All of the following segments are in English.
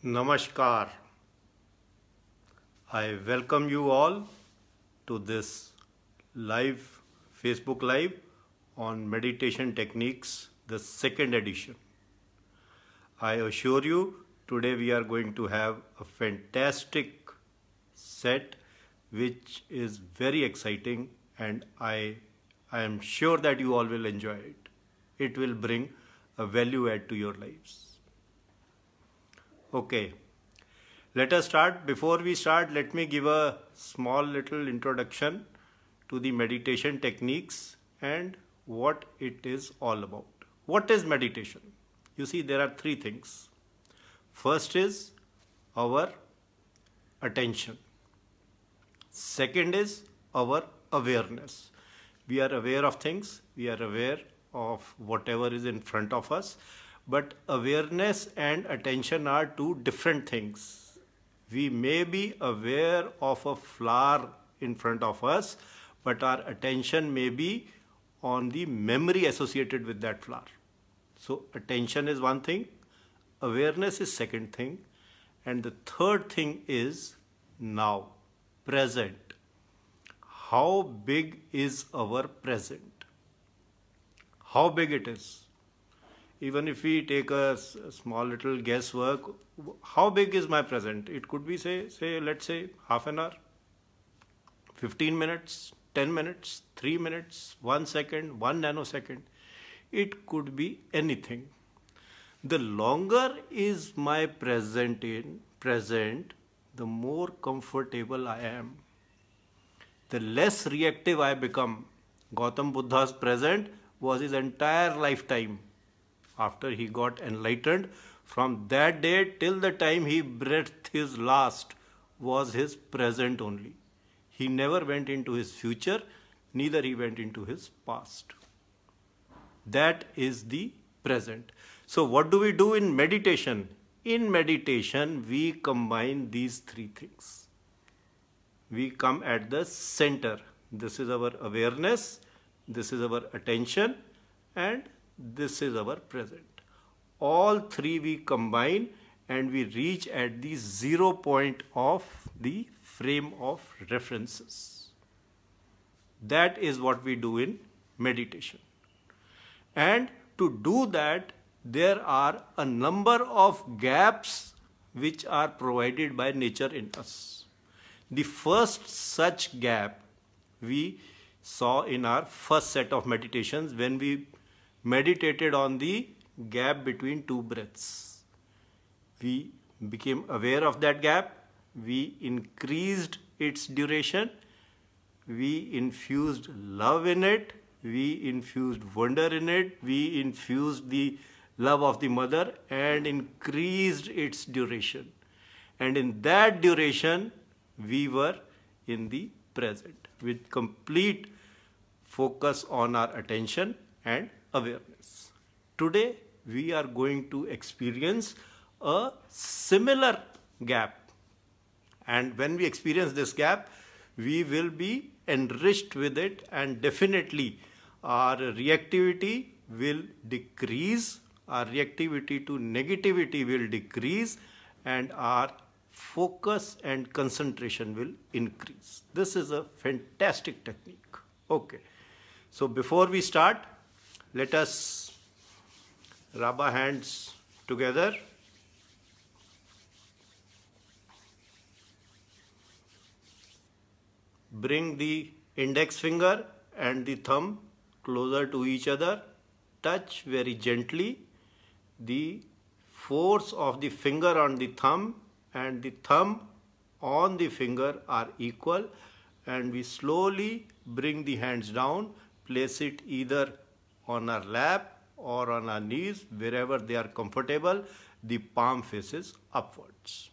Namaskar. I welcome you all to this live Facebook Live on meditation techniques, the second edition. I assure you, today we are going to have a fantastic set which is very exciting, and I am sure that you all will enjoy it. It will bring a value add to your lives. Okay, let us start. Before we start, let me give a small little introduction to the meditation techniques and what it is all about. What is meditation? You see, there are three things. First is our attention. Second is our awareness. We are aware of things, we are aware of whatever is in front of us. But awareness and attention are two different things. We may be aware of a flower in front of us, but our attention may be on the memory associated with that flower. So attention is one thing, awareness is second thing, and the third thing is now, present. How big is our present? How big it is? Even if we take a small little guesswork, how big is my present? It could be let's say half an hour, 15 minutes, 10 minutes, 3 minutes, 1 second, 1 nanosecond. It could be anything. The longer is my present, the more comfortable I am. The less reactive I become. Gautam Buddha's present was his entire lifetime. After he got enlightened, from that day till the time he breathed his last was his present only. He never went into his future, neither he went into his past. That is the present. So what do we do in meditation? In meditation, we combine these three things. We come at the center. This is our awareness, this is our attention, and this is our present. All three we combine and we reach at the 0 point of the frame of references. That is what we do in meditation. And to do that, there are a number of gaps which are provided by nature in us. The first such gap we saw in our first set of meditations when we meditated on the gap between two breaths. We became aware of that gap, we increased its duration, we infused love in it, we infused wonder in it, we infused the love of the mother and increased its duration. And in that duration, we were in the present with complete focus on our attention and awareness. Today we are going to experience a similar gap, and when we experience this gap, we will be enriched with it, and definitely our reactivity will decrease, our reactivity to negativity will decrease, and our focus and concentration will increase. This is a fantastic technique. Okay, so before we start, let us rub our hands together. Bring the index finger and the thumb closer to each other. Touch very gently. The force of the finger on the thumb and the thumb on the finger are equal, and we slowly bring the hands down, place it either on our lap or on our knees, wherever they are comfortable. The palm faces upwards.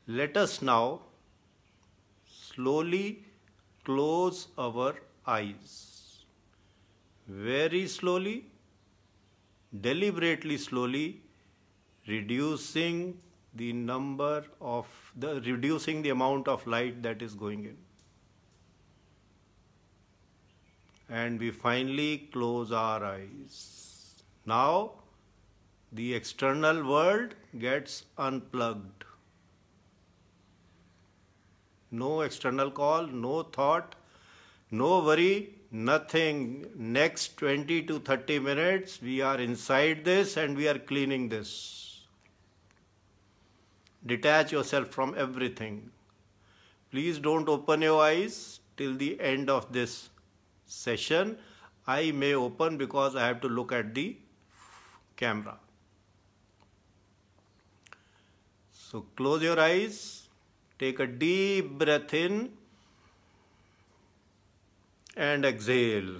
Let us now slowly close our eyes. Very slowly, deliberately slowly, reducing the amount of light that is going in. and we finally close our eyes. Now the external world gets unplugged. No external call, no thought, no worry, nothing. Next 20 to 30 minutes, we are inside this and we are cleaning this. Detach yourself from everything. Please don't open your eyes till the end of this session. I may open because I have to look at the camera. So close your eyes. Take a deep breath in and exhale.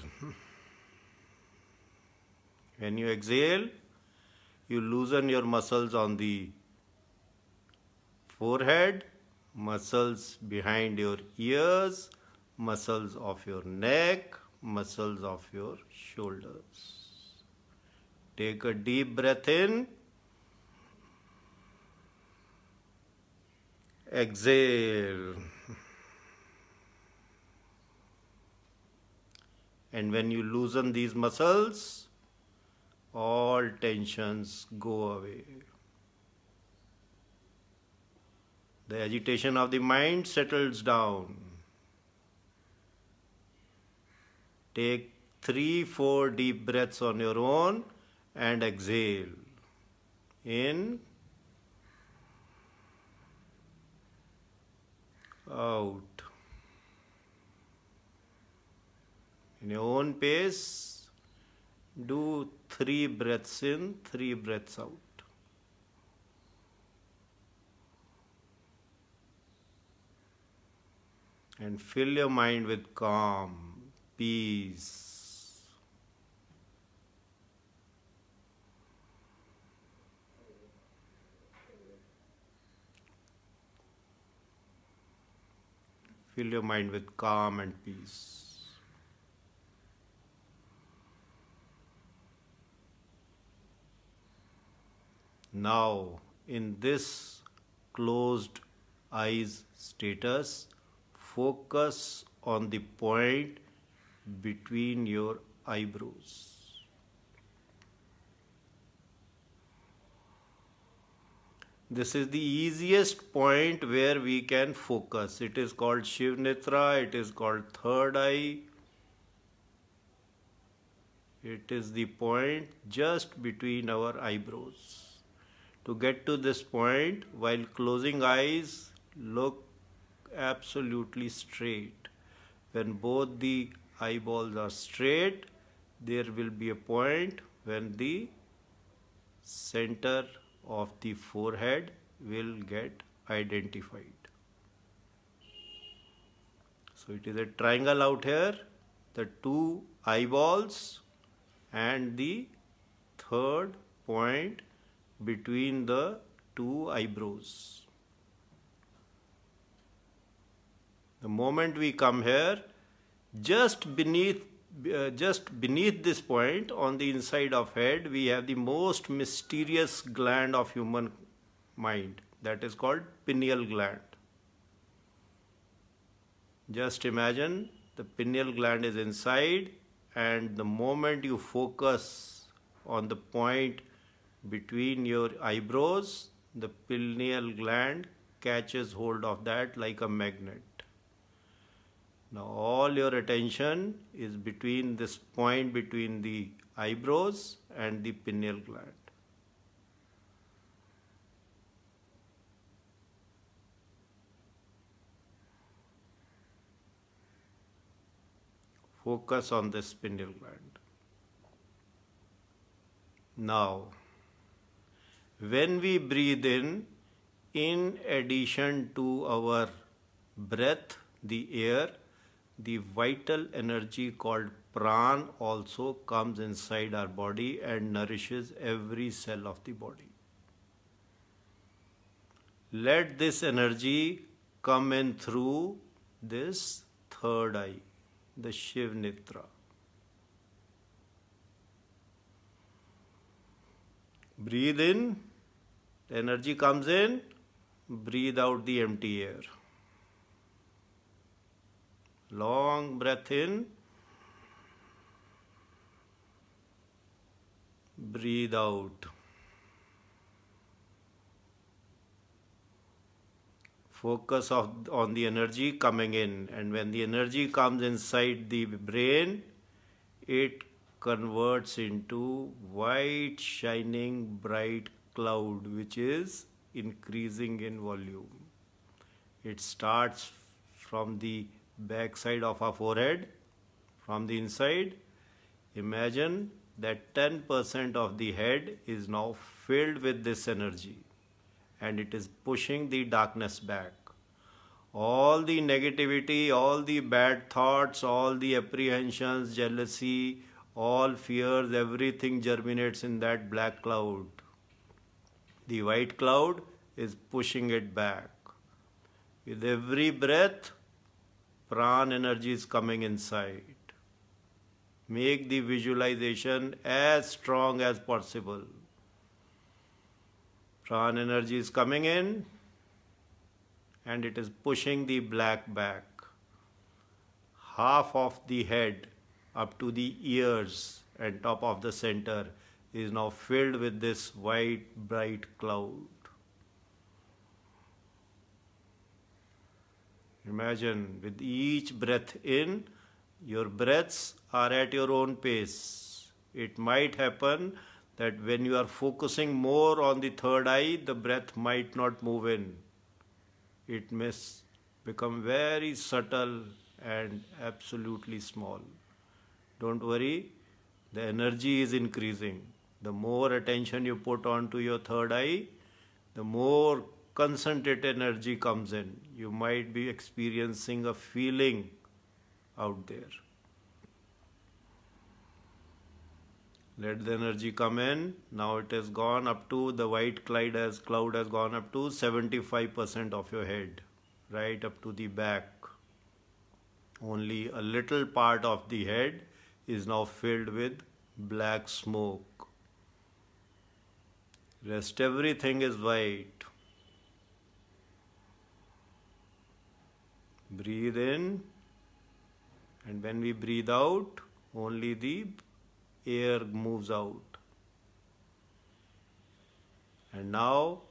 When you exhale, you loosen your muscles on the forehead, muscles behind your ears, muscles of your neck, muscles of your shoulders. Take a deep breath in. Exhale. And when you loosen these muscles, all tensions go away. The agitation of the mind settles down. Take 3-4 deep breaths on your own and exhale. In, out. In your own pace, do 3 breaths in, 3 breaths out. And fill your mind with calm, peace. Fill your mind with calm and peace. Now, in this closed eyes status, focus on the point between your eyebrows. This is the easiest point where we can focus. It is called Shiv Nitra, it is called third eye. It is the point just between our eyebrows. To get to this point, while closing eyes, look absolutely straight. When both the eyeballs are straight, there will be a point when the center of the forehead will get identified. So it is a triangle out here, the 2 eyeballs and the third point between the 2 eyebrows. The moment we come here, just beneath this point on the inside of head, we have the most mysterious gland of human mind, that is called pineal gland. Just imagine the pineal gland is inside, and the moment you focus on the point between your eyebrows, the pineal gland catches hold of that like a magnet. Now all your attention is between this point between the eyebrows and the pineal gland. Focus on this pineal gland. Now, when we breathe in addition to our breath, the air, the vital energy called pran also comes inside our body and nourishes every cell of the body. Let this energy come in through this third eye, the Shiv Nitra. Breathe in, the energy comes in, breathe out the empty air. Long breath in, breathe out. Focus on the energy coming in, and when the energy comes inside the brain, it converts into white shining bright cloud which is increasing in volume. It starts from the back side of our forehead, from the inside. Imagine that 10% of the head is now filled with this energy, and it is pushing the darkness back. All the negativity, all the bad thoughts, all the apprehensions, jealousy, all fears, everything germinates in that black cloud. The white cloud is pushing it back. With every breath, prana energy is coming inside. Make the visualization as strong as possible. Prana energy is coming in and it is pushing the black back. Half of the head up to the ears and top of the center is now filled with this white bright cloud. Imagine with each breath in, your breaths are at your own pace. It might happen that when you are focusing more on the third eye, the breath might not move in. It may become very subtle and absolutely small. Don't worry, the energy is increasing. The more attention you put onto your third eye, the more concentrated energy comes in. You might be experiencing a feeling out there. Let the energy come in. Now it has gone up to, the white cloud has gone up to 75% of your head, right up to the back. Only a little part of the head is now filled with black smoke. Rest everything is white. Breathe in, and when we breathe out, only the air moves out. And now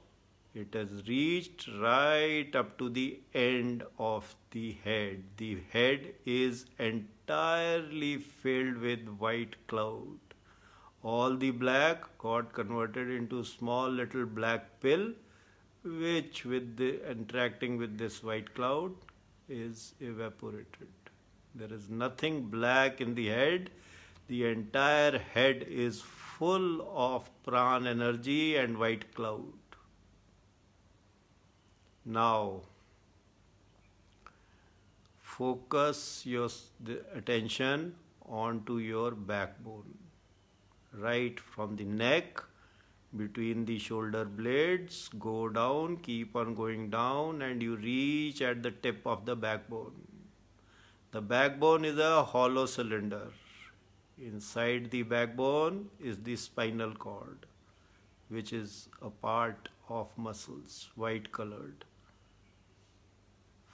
it has reached right up to the end of the head. The head is entirely filled with white cloud. All the black got converted into small little black pill, which with the interacting with this white cloud is evaporated. There is nothing black in the head. The entire head is full of prana energy and white cloud. Now, focus your attention onto your backbone. Right from the neck, between the shoulder blades, go down, keep on going down, and you reach at the tip of the backbone. The backbone is a hollow cylinder. Inside the backbone is the spinal cord, which is a part of muscles, white colored.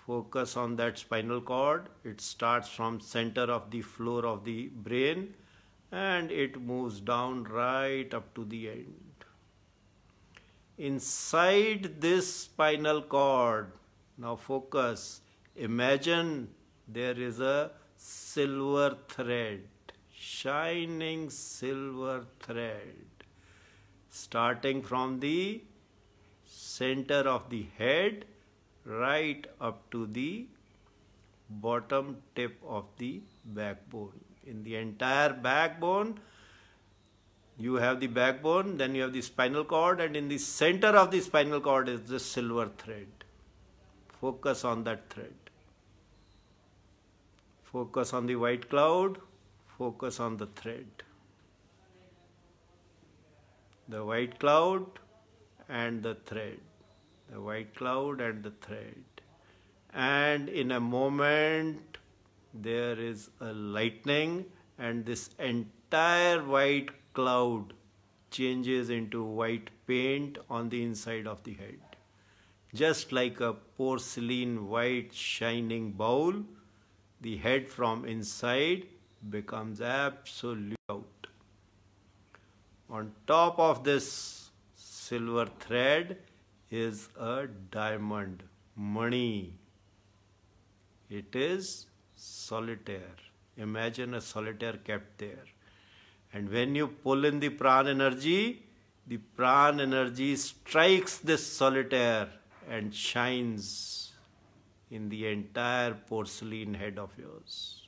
Focus on that spinal cord. It starts from center of the floor of the brain and it moves down right up to the end. Inside this spinal cord, now focus, imagine there is a silver thread, shining silver thread, starting from the center of the head right up to the bottom tip of the backbone. In the entire backbone, you have the backbone, then you have the spinal cord, and in the center of the spinal cord is the silver thread. Focus on that thread. Focus on the white cloud. Focus on the thread. The white cloud and the thread. The white cloud and the thread. And in a moment, there is a lightning, and this entire white cloud changes into white paint on the inside of the head. Just like a porcelain white shining bowl, the head from inside becomes absolute out. On top of this silver thread is a diamond, money. It is solitaire. Imagine a solitaire kept there. And when you pull in the prana energy strikes this solitaire and shines in the entire porcelain head of yours.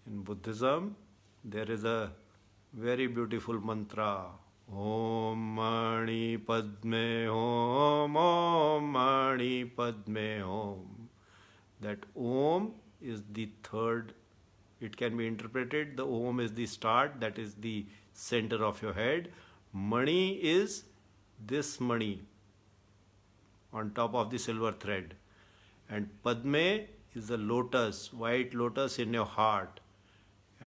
In Buddhism, there is a very beautiful mantra. Om Mani Padme Hum, Om Mani Padme Hum. That Om is the third. It can be interpreted, the Om is the start, that is the center of your head. Mani is this money on top of the silver thread. And Padme is the lotus, white lotus in your heart.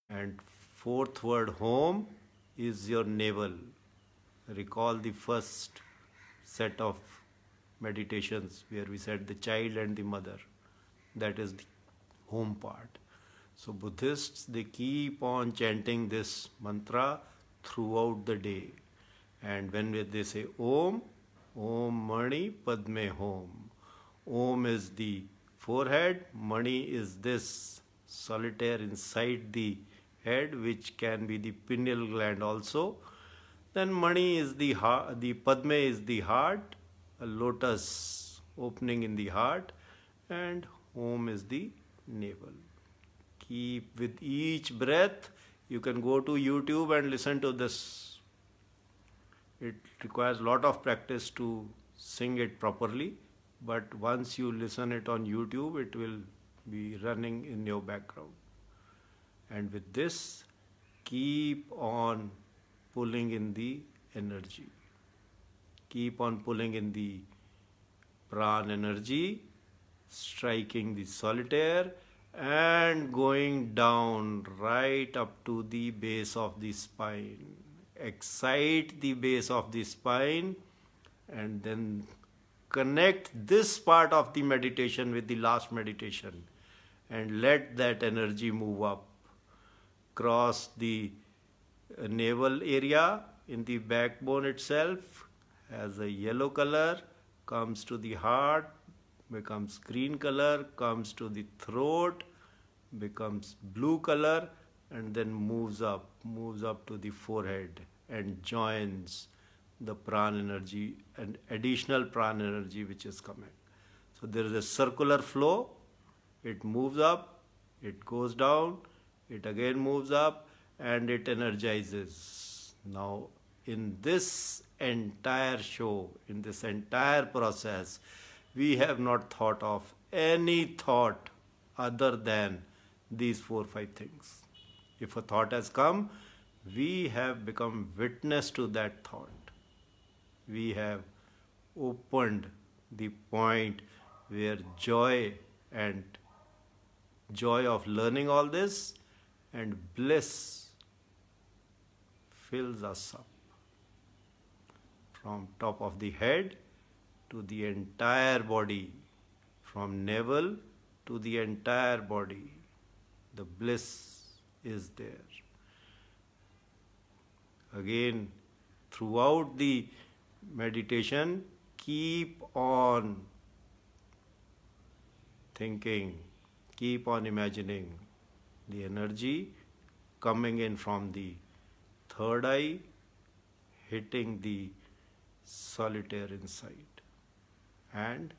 And fourth word, Home, is your navel. Recall the first set of meditations where we said the child and the mother. That is the home part. So Buddhists, they keep on chanting this mantra throughout the day. And when they say Om, Om Mani Padme Hum. Om is the forehead, Mani is this solitaire inside the head, which can be the pineal gland also. Then Mani is the heart, the Padme is the heart, a lotus opening in the heart, and Om is the navel. Keep with each breath. You can go to YouTube and listen to this. It requires a lot of practice to sing it properly, but once you listen it on YouTube, it will be running in your background. And with this, keep on pulling in the energy. Keep on pulling in the prana energy, striking the solitaire and going down right up to the base of the spine. Excite the base of the spine and then connect this part of the meditation with the last meditation and let that energy move up. Cross the navel area in the backbone itself as a yellow color, comes to the heart, becomes green color, comes to the throat, becomes blue color, and then moves up to the forehead and joins the prana energy and additional prana energy which is coming. So there is a circular flow. It moves up, it goes down, it again moves up, and it energizes. Now in this entire show, in this entire process, we have not thought of any thought other than these 4 or 5 things. If a thought has come, we have become witness to that thought. We have opened the point where joy of learning all this and bliss fills us up from top of the head to the entire body, from navel to the entire body. The bliss is there. Again, throughout the meditation, keep on thinking, keep on imagining the energy coming in from the third eye, hitting the solitaire inside, and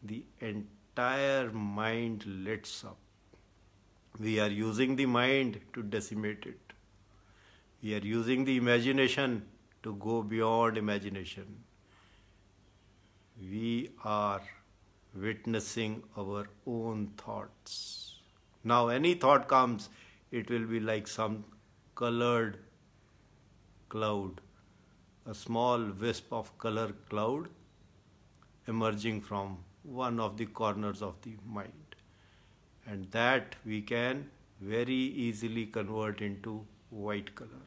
the entire mind lights up. We are using the mind to decimate it. We are using the imagination to go beyond imagination. We are witnessing our own thoughts. Now any thought comes, it will be like some colored cloud, a small wisp of color cloud emerging from one of the corners of the mind. And that we can very easily convert into white color,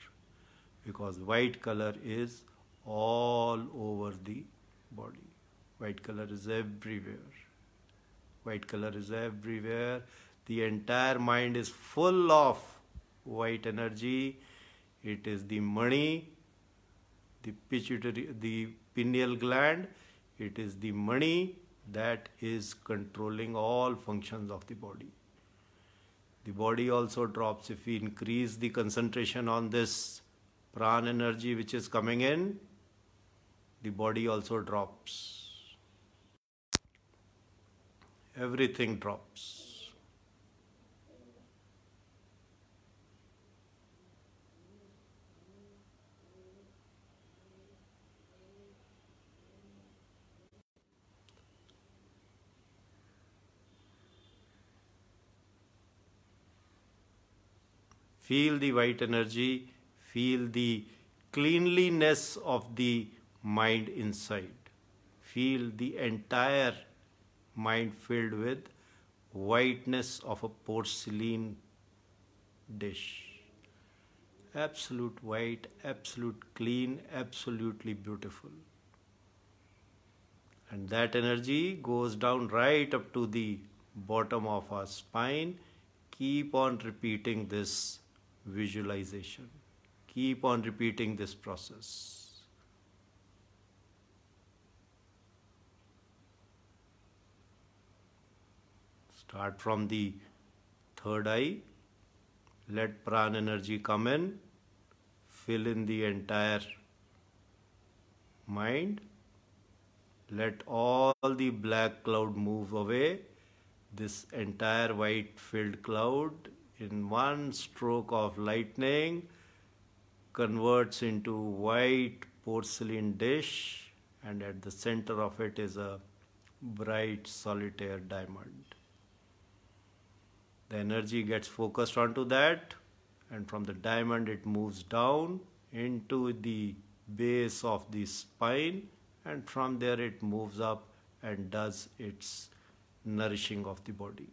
because white color is all over the body. White color is everywhere. White color is everywhere. The entire mind is full of white energy. It is the money, the pituitary, the pineal gland. It is the money that is controlling all functions of the body. The body also drops if we increase the concentration on this prana energy which is coming in. The body also drops. Everything drops. Feel the white energy, feel the cleanliness of the mind inside. Feel the entire mind filled with whiteness of a porcelain dish. Absolute white, absolute clean, absolutely beautiful. And that energy goes down right up to the bottom of our spine. Keep on repeating this visualization. Keep on repeating this process. Start from the third eye. Let prana energy come in. Fill in the entire mind. Let all the black cloud move away. This entire white filled cloud in one stroke of lightning converts into white porcelain dish, and at the center of it is a bright solitaire diamond. The energy gets focused onto that, and from the diamond it moves down into the base of the spine, and from there it moves up and does its nourishing of the body.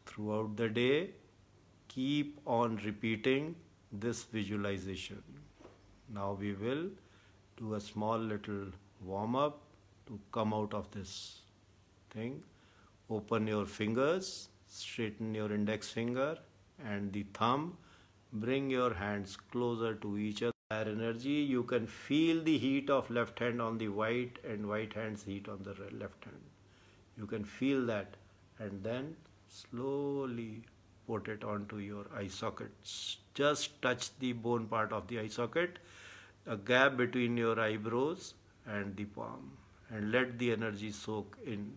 Throughout the day, keep on repeating this visualization. Now we will do a small little warm up to come out of this thing. Open your fingers, straighten your index finger and the thumb. Bring your hands closer to each other. Energy, you can feel the heat of left hand on the white and white hand's heat on the left hand. You can feel that, and then slowly put it onto your eye sockets. Just touch the bone part of the eye socket, a gap between your eyebrows and the palm, and let the energy soak in.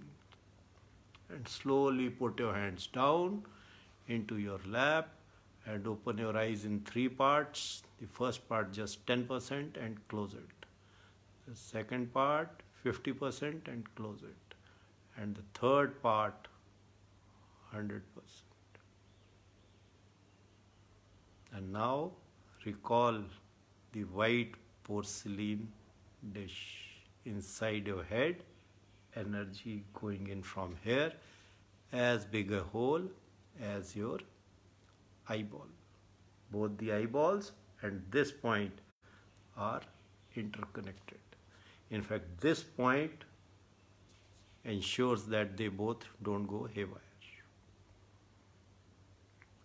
And slowly put your hands down into your lap and open your eyes in 3 parts. The first part just 10% and close it. The second part 50% and close it. And the third part 100%. And now recall the white porcelain dish inside your head. Energy going in from here, as big a hole as your eyeball. Both the eyeballs and this point are interconnected. In fact, this point ensures that they both don't go haywire.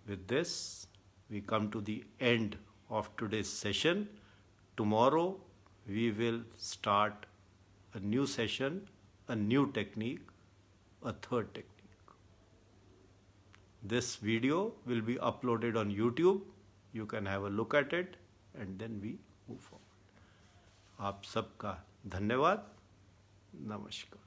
With this, we come to the end of today's session. Tomorrow, we will start a new session, a new technique, a third technique. This video will be uploaded on YouTube. You can have a look at it and then we move forward. आप सबका धन्यवाद. नमस्कार.